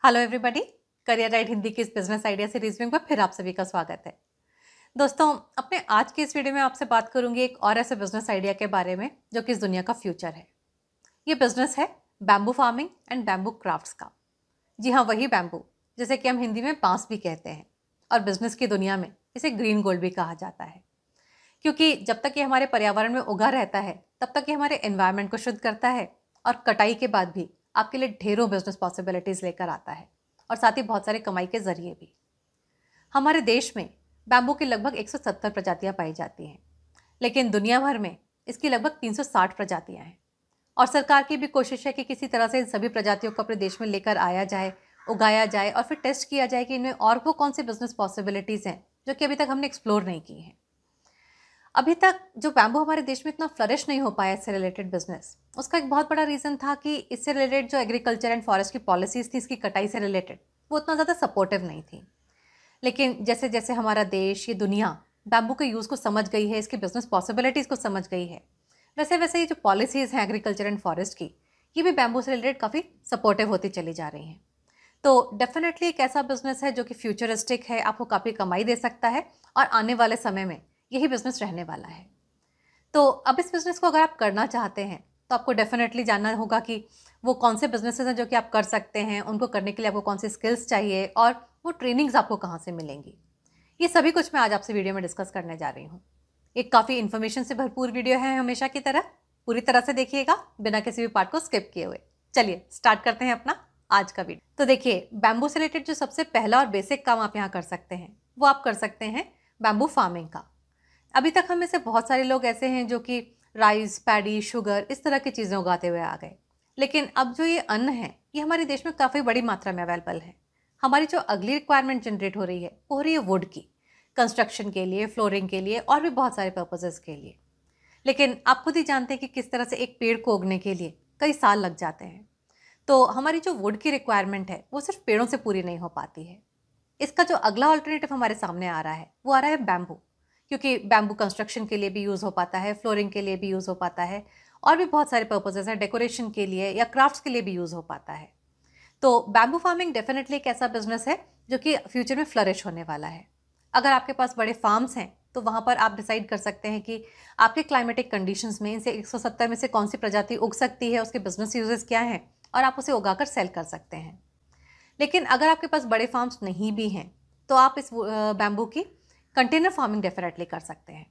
Hello everybody, career right Hindi की इस business idea series में फिर आप सभी का स्वागत है। दोस्तों, अपने आज की इस वीडियो में आपसे बात करूंगी एक और ऐसे बिजनेस आइडिया के बारे में जो कि इस दुनिया का फ्यूचर है। ये बिजनेस है bamboo farming and bamboo crafts का। जी हाँ, वही बैम्बू जिसे कि हम हिंदी में बांस भी कहते हैं और बिजनेस की दुनिया में इसे ग्रीन गोल्ड भी कहा जाता है, क्योंकि जब तक ये हमारे पर्यावरण में उगा रहता है तब तक ये हमारे एनवायरनमेंट को शुद्ध करता है और कटाई के बाद भी आपके लिए ढेरों बिजनेस पॉसिबिलिटीज लेकर आता है और साथ ही बहुत सारे कमाई के जरिए भी। हमारे देश में बैम्बू की लगभग 170 प्रजातियां पाई जाती हैं, लेकिन दुनिया भर में इसकी लगभग 360 प्रजातियां हैं और सरकार की भी कोशिश है कि किसी तरह से इन सभी प्रजातियों को अपने देश में लेकर आया जाए, उगाया जाए और फिर टेस्ट किया जाए कि इनमें और वो कौन सी बिजनेस पॉसिबिलिटीज़ हैं जो कि अभी तक हमने एक्सप्लोर नहीं की हैं। अभी तक जो बैम्बू हमारे देश में इतना फ्लरिश नहीं हो पाया इससे रिलेटेड बिजनेस, उसका एक बहुत बड़ा रीज़न था कि इससे रिलेटेड जो एग्रीकल्चर एंड फॉरेस्ट की पॉलिसीज़ थी इसकी कटाई से रिलेटेड, वो उतना ज़्यादा सपोर्टिव नहीं थी। लेकिन जैसे जैसे हमारा देश, ये दुनिया बैम्बू के यूज़ को समझ गई है, इसकी बिजनेस पॉसिबिलिटीज़ को समझ गई है, वैसे वैसे ये जो पॉलिसीज़ हैं एग्रीकल्चर एंड फॉरेस्ट की, ये भी बैम्बू से रिलेटेड काफ़ी सपोर्टिव होती चली जा रही हैं। तो डेफिनेटली एक ऐसा बिजनेस है जो कि फ्यूचरिस्टिक है, आपको काफ़ी कमाई दे सकता है और आने वाले समय में यही बिजनेस रहने वाला है। तो अब इस बिजनेस को अगर आप करना चाहते हैं तो आपको डेफिनेटली जानना होगा कि वो कौन से बिजनेसेस हैं जो कि आप कर सकते हैं, उनको करने के लिए आपको कौन सी स्किल्स चाहिए और वो ट्रेनिंग्स आपको कहाँ से मिलेंगी। ये सभी कुछ मैं आज आपसे वीडियो में डिस्कस करने जा रही हूँ। एक काफ़ी इन्फॉर्मेशन से भरपूर वीडियो है, हमेशा की तरह पूरी तरह से देखिएगा बिना किसी भी पार्ट को स्किप किए हुए। चलिए स्टार्ट करते हैं अपना आज का वीडियो। तो देखिए, बैम्बू से रिलेटेड जो सबसे पहला और बेसिक काम आप यहाँ कर सकते हैं वो आप कर सकते हैं बैम्बू फार्मिंग का। अभी तक हम में से बहुत सारे लोग ऐसे हैं जो कि राइस, पैडी, शुगर इस तरह की चीज़ें उगाते हुए आ गए, लेकिन अब जो ये अन्न है ये हमारे देश में काफ़ी बड़ी मात्रा में अवेलेबल है। हमारी जो अगली रिक्वायरमेंट जनरेट हो रही है वो हो रही है वुड की, कंस्ट्रक्शन के लिए, फ्लोरिंग के लिए और भी बहुत सारे पर्पजेज़ के लिए। लेकिन आप खुद ही जानते हैं कि किस तरह से एक पेड़ को उगने के लिए कई साल लग जाते हैं। तो हमारी जो वुड की रिक्वायरमेंट है वो सिर्फ पेड़ों से पूरी नहीं हो पाती है। इसका जो अगला ऑल्टरनेटिव हमारे सामने आ रहा है वो आ रहा है बैम्बू, क्योंकि बैम्बू कंस्ट्रक्शन के लिए भी यूज़ हो पाता है, फ्लोरिंग के लिए भी यूज़ हो पाता है और भी बहुत सारे पर्पसेस हैं, डेकोरेशन के लिए या क्राफ्ट्स के लिए भी यूज़ हो पाता है। तो बैम्बू फार्मिंग डेफिनेटली एक ऐसा बिजनेस है जो कि फ्यूचर में फ्लरिश होने वाला है। अगर आपके पास बड़े फार्म्स हैं तो वहाँ पर आप डिसाइड कर सकते हैं कि आपके क्लाइमेटिक कंडीशंस में इनसे 170 में से कौन सी प्रजाति उग सकती है, उसके बिजनेस यूजेस क्या हैं और आप उसे उगाकर सेल कर सकते हैं। लेकिन अगर आपके पास बड़े फार्म्स नहीं भी हैं तो आप इस बैम्बू की कंटेनर फार्मिंग डेफिनेटली कर सकते हैं।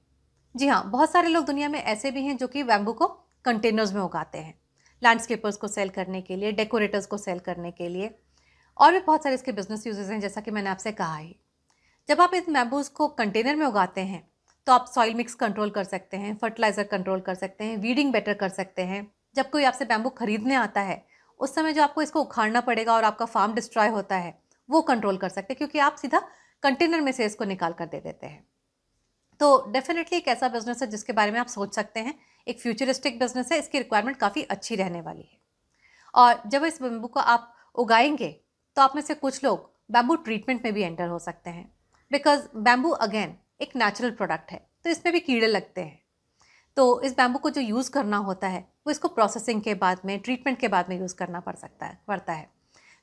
जी हाँ, बहुत सारे लोग दुनिया में ऐसे भी हैं जो कि बैम्बू को कंटेनर्स में उगाते हैं, लैंडस्केपर्स को सेल करने के लिए, डेकोरेटर्स को सेल करने के लिए और भी बहुत सारे इसके बिजनेस यूजेस हैं, जैसा कि मैंने आपसे कहा ही। जब आप इन बैम्बूज को कंटेनर में उगाते हैं तो आप सॉइल मिक्स कंट्रोल कर सकते हैं, फर्टिलाइजर कंट्रोल कर सकते हैं, वीडिंग बेटर कर सकते हैं। जब कोई आपसे बैम्बू खरीदने आता है उस समय जो आपको इसको उखाड़ना पड़ेगा और आपका फार्म डिस्ट्रॉय होता है वो कंट्रोल कर सकते हैं, क्योंकि आप सीधा कंटेनर में से इसको निकाल कर दे देते हैं। तो डेफिनेटली एक ऐसा बिजनेस है जिसके बारे में आप सोच सकते हैं। एक फ्यूचरिस्टिक बिजनेस है, इसकी रिक्वायरमेंट काफ़ी अच्छी रहने वाली है। और जब इस बैम्बू को आप उगाएंगे तो आप में से कुछ लोग बैम्बू ट्रीटमेंट में भी एंटर हो सकते हैं, बिकॉज बैम्बू अगेन एक नेचुरल प्रोडक्ट है तो इसमें भी कीड़े लगते हैं। तो इस बैम्बू को जो यूज़ करना होता है वो इसको प्रोसेसिंग के बाद में, ट्रीटमेंट के बाद में यूज़ करना पड़ता है।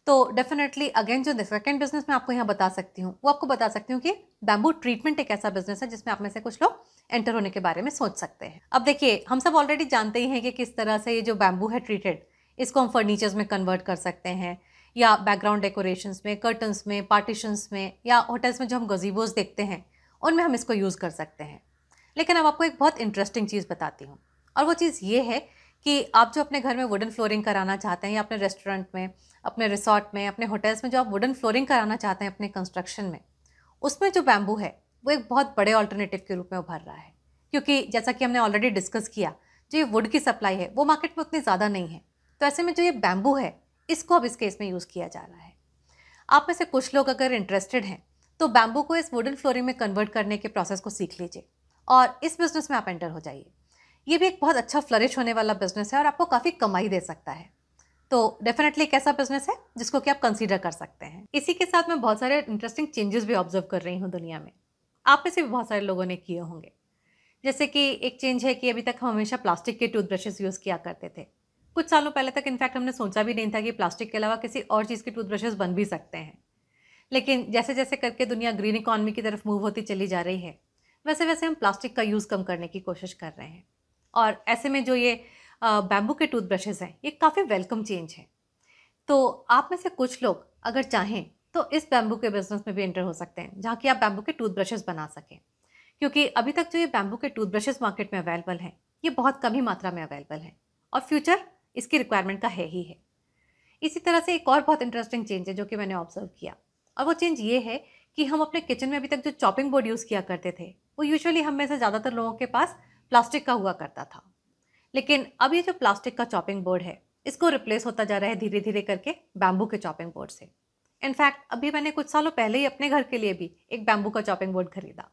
तो डेफिनेटली अगेन जो सेकेंड बिजनेस मैं आपको यहाँ बता सकती हूँ वो आपको बता सकती हूँ कि बैम्बू ट्रीटमेंट एक ऐसा बिजनेस है जिसमें आप में से कुछ लोग एंटर होने के बारे में सोच सकते हैं। अब देखिए, हम सब ऑलरेडी जानते ही हैं कि किस तरह से ये जो बैम्बू है ट्रीटेड, इसको हम फर्नीचर्स में कन्वर्ट कर सकते हैं या बैकग्राउंड डेकोरेशंस में, कर्टन्स में, पार्टीशंस में या होटल्स में जो हम गजीबोज देखते हैं उनमें हम इसको यूज़ कर सकते हैं। लेकिन अब आपको एक बहुत इंटरेस्टिंग चीज़ बताती हूँ, और वो चीज़ ये है कि आप जो अपने घर में वुडन फ्लोरिंग कराना चाहते हैं या अपने रेस्टोरेंट में, अपने रिसॉर्ट में, अपने होटल्स में जो आप वुडन फ्लोरिंग कराना चाहते हैं अपने कंस्ट्रक्शन में, उसमें जो बैम्बू है वो एक बहुत बड़े ऑल्टरनेटिव के रूप में उभर रहा है। क्योंकि जैसा कि हमने ऑलरेडी डिस्कस किया, जो ये वुड की सप्लाई है वो मार्केट में उतनी ज़्यादा नहीं है, तो ऐसे में जो ये बैम्बू है इसको अब इस केस में यूज़ किया जा रहा है। आप में से कुछ लोग अगर इंटरेस्टेड हैं तो बैम्बू को इस वुडन फ्लोरिंग में कन्वर्ट करने के प्रोसेस को सीख लीजिए और इस बिज़नेस में आप एंटर हो जाइए। ये भी एक बहुत अच्छा फ्लरिश होने वाला बिजनेस है और आपको काफ़ी कमाई दे सकता है। तो डेफिनेटली एक ऐसा बिजनेस है जिसको कि आप कंसीडर कर सकते हैं। इसी के साथ मैं बहुत सारे इंटरेस्टिंग चेंजेस भी ऑब्जर्व कर रही हूँ दुनिया में, आप में से भी बहुत सारे लोगों ने किए होंगे। जैसे कि एक चेंज है कि अभी तक हम हमेशा प्लास्टिक के टूथब्रशेस यूज़ किया करते थे, कुछ सालों पहले तक इनफैक्ट हमने सोचा भी नहीं था कि प्लास्टिक के अलावा किसी और चीज़ के टूथब्रशेस बन भी सकते हैं। लेकिन जैसे जैसे करके दुनिया ग्रीन इकॉनमी की तरफ मूव होती चली जा रही है, वैसे वैसे हम प्लास्टिक का यूज़ कम करने की कोशिश कर रहे हैं। और ऐसे में जो ये बैम्बू के टूथब्रशेस हैं, ये काफ़ी वेलकम चेंज है। तो आप में से कुछ लोग अगर चाहें तो इस बैम्बू के बिजनेस में भी एंटर हो सकते हैं, जहाँ की आप बैम्बू के टूथब्रशेस बना सकें। क्योंकि अभी तक जो ये बैम्बू के टूथब्रशेस मार्केट में अवेलेबल हैं, ये बहुत कम ही मात्रा में अवेलेबल हैं और फ्यूचर इसकी रिक्वायरमेंट का है ही है। इसी तरह से एक और बहुत इंटरेस्टिंग चेंज है जो कि मैंने ऑब्जर्व किया, और वो चेंज ये है कि हम अपने किचन में अभी तक जो चॉपिंग बोर्ड यूज़ किया करते थे, वो यूजुअली हम में से ज़्यादातर लोगों के पास प्लास्टिक का हुआ करता था। लेकिन अब ये जो प्लास्टिक का चॉपिंग बोर्ड है, इसको रिप्लेस होता जा रहा है धीरे धीरे करके बैम्बू के चॉपिंग बोर्ड से। इनफैक्ट अभी मैंने कुछ सालों पहले ही अपने घर के लिए भी एक बैम्बू का चॉपिंग बोर्ड खरीदा।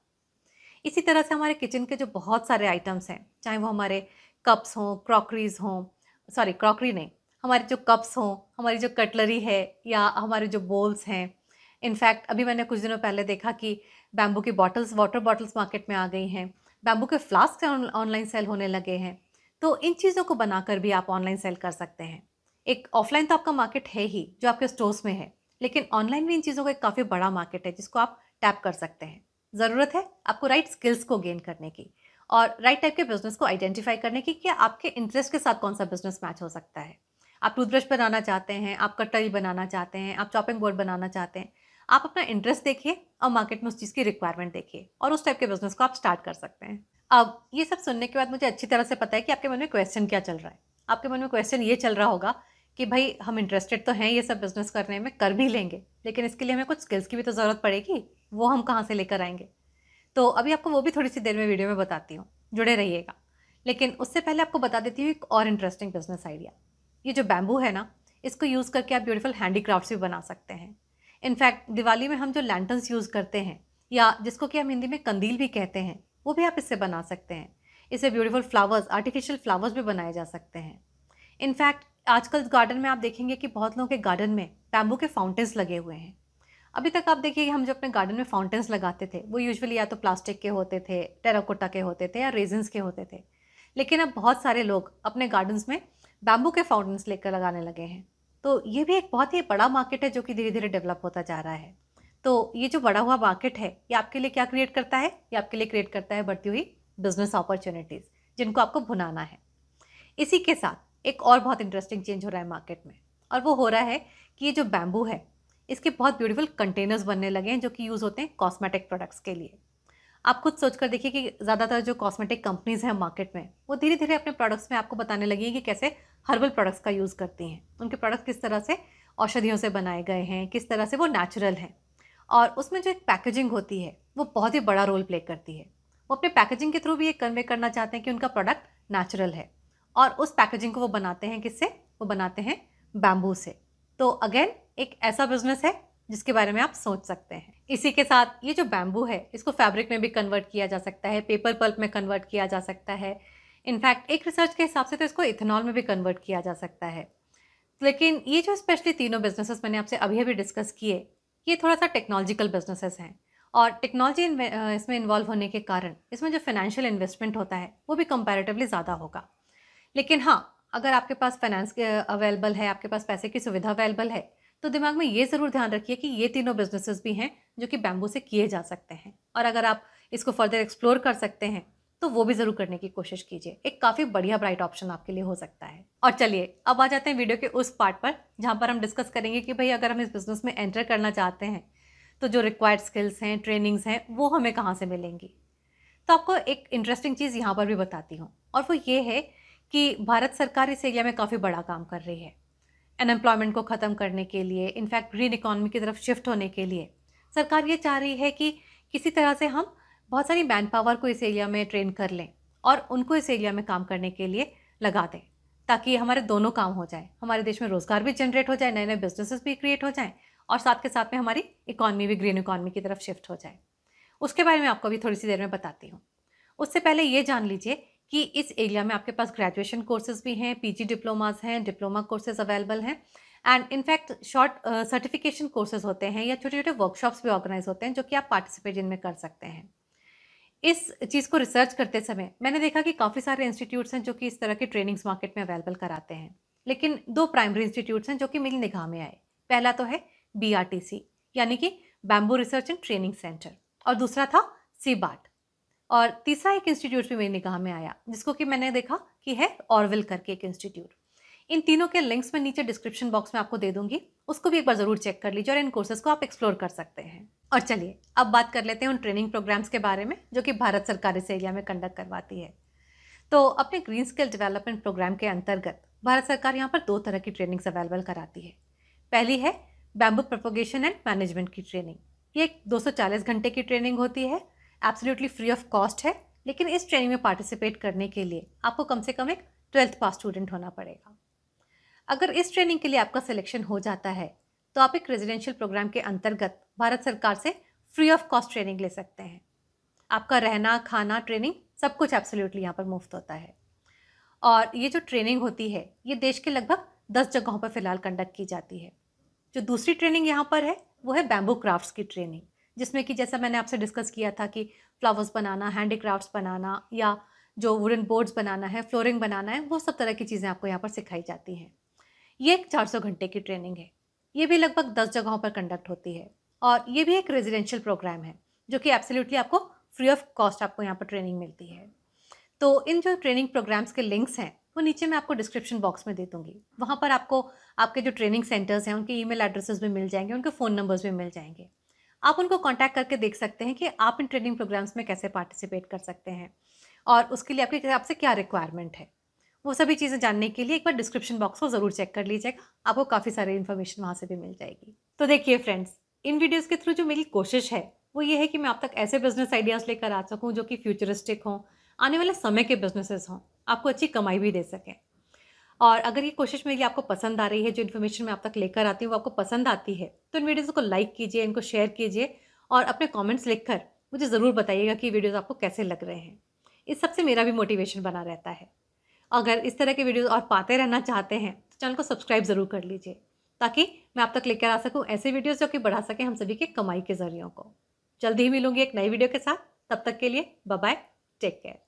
इसी तरह से हमारे किचन के जो बहुत सारे आइटम्स हैं, चाहे वो हमारे कप्स हों, क्रॉकरीज हों, सॉरी क्रॉकरी नहीं, हमारे जो कप्स हों, हमारी जो कटलरी है या हमारे जो बोल्स हैं। इनफैक्ट अभी मैंने कुछ दिनों पहले देखा कि बैम्बू की बॉटल्स, वाटर बॉटल्स मार्केट में आ गई हैं। बैम्बू के फ्लास्क ऑनलाइन सेल होने लगे हैं। तो इन चीज़ों को बनाकर भी आप ऑनलाइन सेल कर सकते हैं। एक ऑफलाइन तो आपका मार्केट है ही जो आपके स्टोर्स में है, लेकिन ऑनलाइन भी इन चीज़ों का एक काफ़ी बड़ा मार्केट है जिसको आप टैप कर सकते हैं। ज़रूरत है आपको राइट स्किल्स को गेन करने की और राइट टाइप के बिजनेस को आइडेंटिफाई करने की कि आपके इंटरेस्ट के साथ कौन सा बिजनेस मैच हो सकता है। आप टूथब्रश बनाना चाहते हैं, आप कटलरी बनाना चाहते हैं, आप चॉपिंग बोर्ड बनाना चाहते हैं। आप अपना इंटरेस्ट देखिए और मार्केट में उस चीज़ की रिक्वायरमेंट देखिए और उस टाइप के बिजनेस को आप स्टार्ट कर सकते हैं। अब ये सब सुनने के बाद मुझे अच्छी तरह से पता है कि आपके मन में क्वेश्चन क्या चल रहा है। आपके मन में क्वेश्चन ये चल रहा होगा कि भाई हम इंटरेस्टेड तो हैं ये सब बिजनेस करने में, कर भी लेंगे, लेकिन इसके लिए हमें कुछ स्किल्स की भी तो ज़रूरत पड़ेगी, वो हम कहाँ से लेकर आएंगे। तो अभी आपको वो भी थोड़ी सी देर में वीडियो में बताती हूँ, जुड़े रहिएगा। लेकिन उससे पहले आपको बता देती हूँ एक और इंटरेस्टिंग बिजनेस आइडिया। ये जो बैम्बू है ना, इसको यूज़ करके आप ब्यूटीफुल हैंडीक्राफ्ट्स भी बना सकते हैं। इनफैक्ट दिवाली में हम जो लैंटर्न्स यूज़ करते हैं या जिसको कि हम हिंदी में कंदील भी कहते हैं, वो भी आप इससे बना सकते हैं। इससे ब्यूटीफुल फ्लावर्स, आर्टिफिशियल फ्लावर्स भी बनाए जा सकते हैं। इनफैक्ट आजकल गार्डन में आप देखेंगे कि बहुत लोगों के गार्डन में बैम्बू के फाउंटेन्स लगे हुए हैं। अभी तक आप देखिए हम जो अपने गार्डन में फाउंटेन्स लगाते थे वो यूजुअली या तो प्लास्टिक के होते थे, टेराकोटा के होते थे या रेजिन्स के होते थे। लेकिन अब बहुत सारे लोग अपने गार्डन्स में बैम्बू के फाउंटेन्स लेकर लगाने लगे हैं। तो ये भी एक बहुत ही बड़ा मार्केट है जो कि धीरे धीरे डेवलप होता जा रहा है। तो ये जो बढ़ा हुआ मार्केट है, ये आपके लिए क्या क्रिएट करता है? ये आपके लिए क्रिएट करता है बढ़ती हुई बिजनेस अपॉर्चुनिटीज़, जिनको आपको भुनाना है। इसी के साथ एक और बहुत इंटरेस्टिंग चेंज हो रहा है मार्केट में, और वो हो रहा है कि ये जो बैम्बू है, इसके बहुत ब्यूटीफुल कंटेनर्स बनने लगे हैं जो कि यूज़ होते हैं कॉस्मेटिक प्रोडक्ट्स के लिए। आप खुद सोच कर देखिए कि ज़्यादातर जो कॉस्मेटिक कंपनीज़ हैं मार्केट में, वो धीरे धीरे अपने प्रोडक्ट्स में आपको बताने लगी हैं कि कैसे हर्बल प्रोडक्ट्स का यूज़ करती हैं। उनके प्रोडक्ट किस तरह से औषधियों से बनाए गए हैं, किस तरह से वो नेचुरल हैं। और उसमें जो एक पैकेजिंग होती है, वो बहुत ही बड़ा रोल प्ले करती है। वो अपने पैकेजिंग के थ्रू भी ये कन्वे करना चाहते हैं कि उनका प्रोडक्ट नेचुरल है, और उस पैकेजिंग को वो बनाते हैं किससे? वो बनाते हैं बैम्बू से। तो अगेन एक ऐसा बिजनेस है जिसके बारे में आप सोच सकते हैं। इसी के साथ ये जो बैम्बू है, इसको फैब्रिक में भी कन्वर्ट किया जा सकता है, पेपर पल्प में कन्वर्ट किया जा सकता है। इनफैक्ट एक रिसर्च के हिसाब से तो इसको इथेनॉल में भी कन्वर्ट किया जा सकता है। लेकिन ये जो स्पेशली तीनों बिजनेसेस मैंने आपसे अभी अभी डिस्कस किए, ये थोड़ा सा टेक्नोलॉजिकल बिजनेसेस हैं, और टेक्नोलॉजी इसमें इन्वॉल्व होने के कारण इसमें जो फाइनेंशियल इन्वेस्टमेंट होता है वो भी कंपैरेटिवली ज़्यादा होगा। लेकिन हाँ, अगर आपके पास फाइनेंस के अवेलेबल है, आपके पास पैसे की सुविधा अवेलेबल है, तो दिमाग में ये ज़रूर ध्यान रखिए कि ये तीनों बिजनेसेस भी हैं जो कि बैम्बू से किए जा सकते हैं, और अगर आप इसको फर्दर एक्सप्लोर कर सकते हैं तो वो भी ज़रूर करने की कोशिश कीजिए। एक काफ़ी बढ़िया ब्राइट ऑप्शन आपके लिए हो सकता है। और चलिए अब आ जाते हैं वीडियो के उस पार्ट पर जहाँ पर हम डिस्कस करेंगे कि भाई अगर हम इस बिज़नेस में एंटर करना चाहते हैं तो जो रिक्वायर्ड स्किल्स हैं, ट्रेनिंग्स हैं, वो हमें कहाँ से मिलेंगी। तो आपको एक इंटरेस्टिंग चीज़ यहाँ पर भी बताती हूँ, और वो ये है कि भारत सरकार इस एरिया में काफ़ी बड़ा काम कर रही है। अनएम्प्लॉयमेंट को ख़त्म करने के लिए, इनफैक्ट ग्रीन इकॉनमी की तरफ शिफ्ट होने के लिए सरकार ये चाह रही है कि किसी तरह से हम बहुत सारी मैन पावर को इस एरिया में ट्रेन कर लें और उनको इस एरिया में काम करने के लिए लगा दें, ताकि हमारे दोनों काम हो जाए। हमारे देश में रोज़गार भी जनरेट हो जाए, नए नए बिजनेसेस भी क्रिएट हो जाएँ, और साथ के साथ में हमारी इकॉनमी भी ग्रीन इकॉनमी की तरफ शिफ्ट हो जाए। उसके बारे में आपको अभी थोड़ी सी देर में बताती हूँ। उससे पहले ये जान लीजिए कि इस एरिया में आपके पास ग्रेजुएशन कोर्सेज भी हैं, पीजी डिप्लोमास हैं, डिप्लोमा कोर्सेज अवेलेबल हैं, and in fact short certification courses होते हैं या छोटे छोटे वर्कशॉप्स भी ऑर्गेनाइज होते हैं जो कि आप पार्टिसिपेट इनमें कर सकते हैं। इस चीज़ को रिसर्च करते समय मैंने देखा कि काफ़ी सारे इंस्टीट्यूट्स हैं जो कि इस तरह की ट्रेनिंग्स मार्केट में अवेलेबल कराते हैं। लेकिन दो प्राइमरी इंस्टीट्यूट्स हैं जो कि मेरी निगाह में आए। पहला तो है BRTC यानी कि bamboo research and training centre, और दूसरा था CBAT, और तीसरा एक इंस्टीट्यूट भी मेरी निगाह में आया जिसको कि मैंने देखा कि है ऑरविल करके एक इंस्टीट्यूट। इन तीनों के लिंक्स मैं नीचे डिस्क्रिप्शन बॉक्स में आपको दे दूंगी, उसको भी एक बार ज़रूर चेक कर लीजिए और इन कोर्सेज को आप एक्सप्लोर कर सकते हैं। और चलिए अब बात कर लेते हैं उन ट्रेनिंग प्रोग्राम्स के बारे में जो कि भारत सरकार इस एरिया में कंडक्ट करवाती है। तो अपने ग्रीन स्किल डेवलपमेंट प्रोग्राम के अंतर्गत भारत सरकार यहाँ पर 2 तरह की ट्रेनिंग्स अवेलेबल कराती है। पहली है बैम्बू प्रोपोगेशन एंड मैनेजमेंट की ट्रेनिंग। ये एक 240 घंटे की ट्रेनिंग होती है, एब्सोल्युटली फ्री ऑफ कॉस्ट है, लेकिन इस ट्रेनिंग में पार्टिसिपेट करने के लिए आपको कम से कम एक 12th पास स्टूडेंट होना पड़ेगा। अगर इस ट्रेनिंग के लिए आपका सिलेक्शन हो जाता है तो आप एक रेजिडेंशियल प्रोग्राम के अंतर्गत भारत सरकार से फ्री ऑफ कॉस्ट ट्रेनिंग ले सकते हैं। आपका रहना, खाना, ट्रेनिंग सब कुछ एब्सोल्युटली यहाँ पर मुफ्त होता है। और ये जो ट्रेनिंग होती है ये देश के लगभग 10 जगहों पर फिलहाल कंडक्ट की जाती है। जो दूसरी ट्रेनिंग यहाँ पर है वो है बैम्बू क्राफ्ट्स की ट्रेनिंग, जिसमें कि जैसा मैंने आपसे डिस्कस किया था कि फ्लावर्स बनाना, हैंडीक्राफ्ट्स बनाना, या जो वुडन बोर्ड्स बनाना है, फ्लोरिंग बनाना है, वो सब तरह की चीज़ें आपको यहाँ पर सिखाई जाती हैं। ये एक 400 घंटे की ट्रेनिंग है। ये भी लगभग 10 जगहों पर कंडक्ट होती है, और ये भी एक रेजिडेंशियल प्रोग्राम है जो कि एब्सोल्युटली आपको फ्री ऑफ कॉस्ट आपको यहाँ पर ट्रेनिंग मिलती है। तो इन जो ट्रेनिंग प्रोग्राम्स के लिंक्स हैं वो नीचे मैं आपको डिस्क्रिप्शन बॉक्स में दे दूँगी। वहाँ पर आपको आपके जो ट्रेनिंग सेंटर्स हैं उनके ईमेल एड्रेसेस भी मिल जाएंगे, उनके फ़ोन नंबर्स भी मिल जाएंगे। आप उनको कॉन्टैक्ट करके देख सकते हैं कि आप इन ट्रेनिंग प्रोग्राम्स में कैसे पार्टिसिपेट कर सकते हैं और उसके लिए आपके हिसाब से क्या रिक्वायरमेंट है। वो सभी चीज़ें जानने के लिए एक बार डिस्क्रिप्शन बॉक्स को ज़रूर चेक कर लीजिएगा, आपको काफ़ी सारी इन्फॉर्मेशन वहाँ से भी मिल जाएगी। तो देखिए फ्रेंड्स, इन वीडियोस के थ्रू जो मेरी कोशिश है वो ये है कि मैं आप तक ऐसे बिजनेस आइडियाज़ लेकर आ सकूँ जो कि फ्यूचरिस्टिक हों, आने वाले समय के बिजनेसेस हों, आपको अच्छी कमाई भी दे सकें। और अगर ये कोशिश मेरी आपको पसंद आ रही है, जो इन्फॉर्मेशन मैं आप तक लेकर आती हूँ वो आपको पसंद आती है, तो इन वीडियोज़ को लाइक कीजिए, इनको शेयर कीजिए और अपने कमेंट्स लिखकर मुझे ज़रूर बताइएगा कि वीडियोज़ आपको कैसे लग रहे हैं। इस सबसे मेरा भी मोटिवेशन बना रहता है। अगर इस तरह के वीडियोज़ और पाते रहना चाहते हैं तो चैनल को सब्सक्राइब ज़रूर कर लीजिए, ताकि मैं आप तक लेकर आ सकूँ ऐसे वीडियोज़ जो कि बढ़ा सकें हम सभी के कमाई के ज़रियों को। जल्दी ही मिलूंगी एक नई वीडियो के साथ, तब तक के लिए बाय बाय, टेक केयर।